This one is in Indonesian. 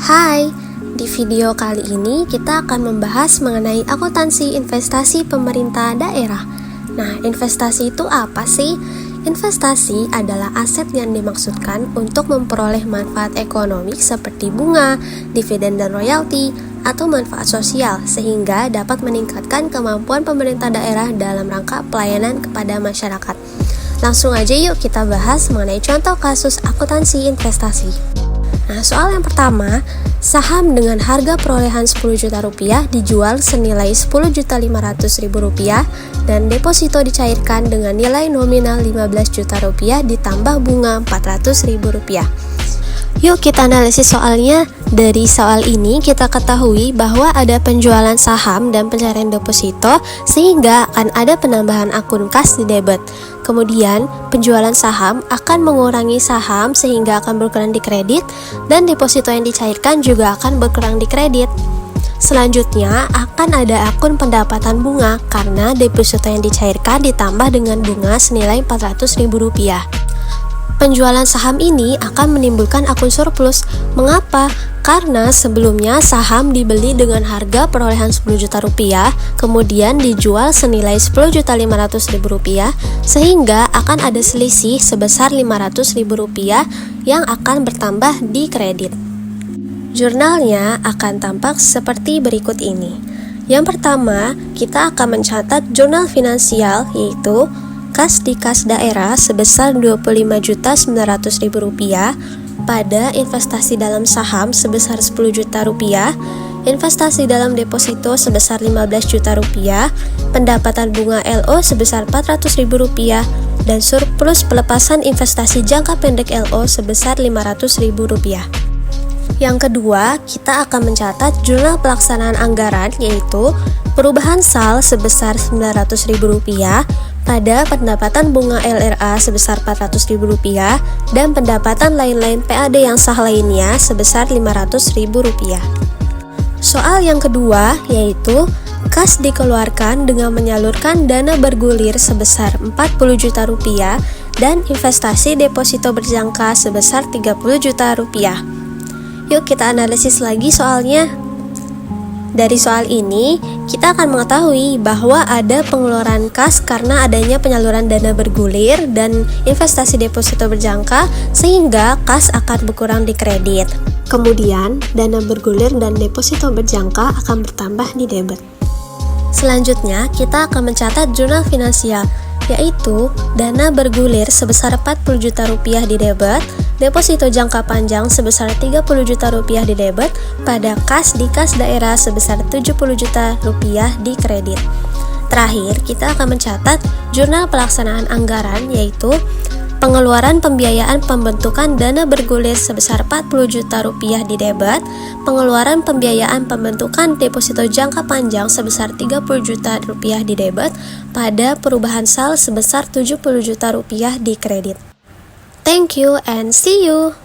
Hai, di video kali ini kita akan membahas mengenai akuntansi investasi pemerintah daerah. Nah, investasi itu apa sih? Investasi adalah aset yang dimaksudkan untuk memperoleh manfaat ekonomi seperti bunga, dividen dan royalti, atau manfaat sosial sehingga dapat meningkatkan kemampuan pemerintah daerah dalam rangka pelayanan kepada masyarakat. Langsung aja yuk kita bahas mengenai contoh kasus akuntansi investasi. Nah, soal yang pertama, saham dengan harga perolehan 10 juta rupiah dijual senilai 10.500.000 rupiah dan deposito dicairkan dengan nilai nominal 15 juta rupiah ditambah bunga 400.000 rupiah. Yuk kita analisis soalnya. Dari soal ini kita ketahui bahwa ada penjualan saham dan pencairan deposito sehingga akan ada penambahan akun kas di debit. Kemudian penjualan saham akan mengurangi saham sehingga akan berkurang di kredit dan deposito yang dicairkan juga akan berkurang di kredit. Selanjutnya akan ada akun pendapatan bunga karena deposito yang dicairkan ditambah dengan bunga senilai 400.000 rupiah. Penjualan saham ini akan menimbulkan akun surplus. Mengapa? Karena sebelumnya saham dibeli dengan harga perolehan 10 juta rupiah, kemudian dijual senilai 10.500.000 rupiah, sehingga akan ada selisih sebesar 500.000 rupiah yang akan bertambah di kredit. Jurnalnya akan tampak seperti berikut ini. Yang pertama, kita akan mencatat jurnal finansial, yaitu kas di kas daerah sebesar Rp25.900.000 pada investasi dalam saham sebesar 10 juta rupiah, investasi dalam deposito sebesar 15 juta rupiah, pendapatan bunga LO sebesar 400.000 rupiah, dan surplus pelepasan investasi jangka pendek LO sebesar 500.000 rupiah. Yang kedua, kita akan mencatat jurnal pelaksanaan anggaran, yaitu perubahan SAL sebesar Rp900.000 pada pendapatan bunga LRA sebesar Rp400.000 dan pendapatan lain-lain PAD yang sah lainnya sebesar Rp500.000. Soal yang kedua yaitu kas dikeluarkan dengan menyalurkan dana bergulir sebesar Rp40 juta dan investasi deposito berjangka sebesar Rp30 juta. Yuk kita analisis lagi soalnya. Dari soal ini, kita akan mengetahui bahwa ada pengeluaran kas karena adanya penyaluran dana bergulir dan investasi deposito berjangka sehingga kas akan berkurang di kredit. Kemudian, dana bergulir dan deposito berjangka akan bertambah di debit. Selanjutnya, kita akan mencatat jurnal finansial, yaitu dana bergulir sebesar Rp40 juta di debit, deposito jangka panjang sebesar Rp30 juta di debit pada kas di kas daerah sebesar Rp70 juta di kredit. Terakhir, kita akan mencatat jurnal pelaksanaan anggaran, yaitu pengeluaran pembiayaan pembentukan dana bergulir sebesar Rp40 juta di debit, pengeluaran pembiayaan pembentukan deposito jangka panjang sebesar Rp30 juta di debit pada perubahan SAL sebesar Rp70 juta di kredit. Thank you and see you!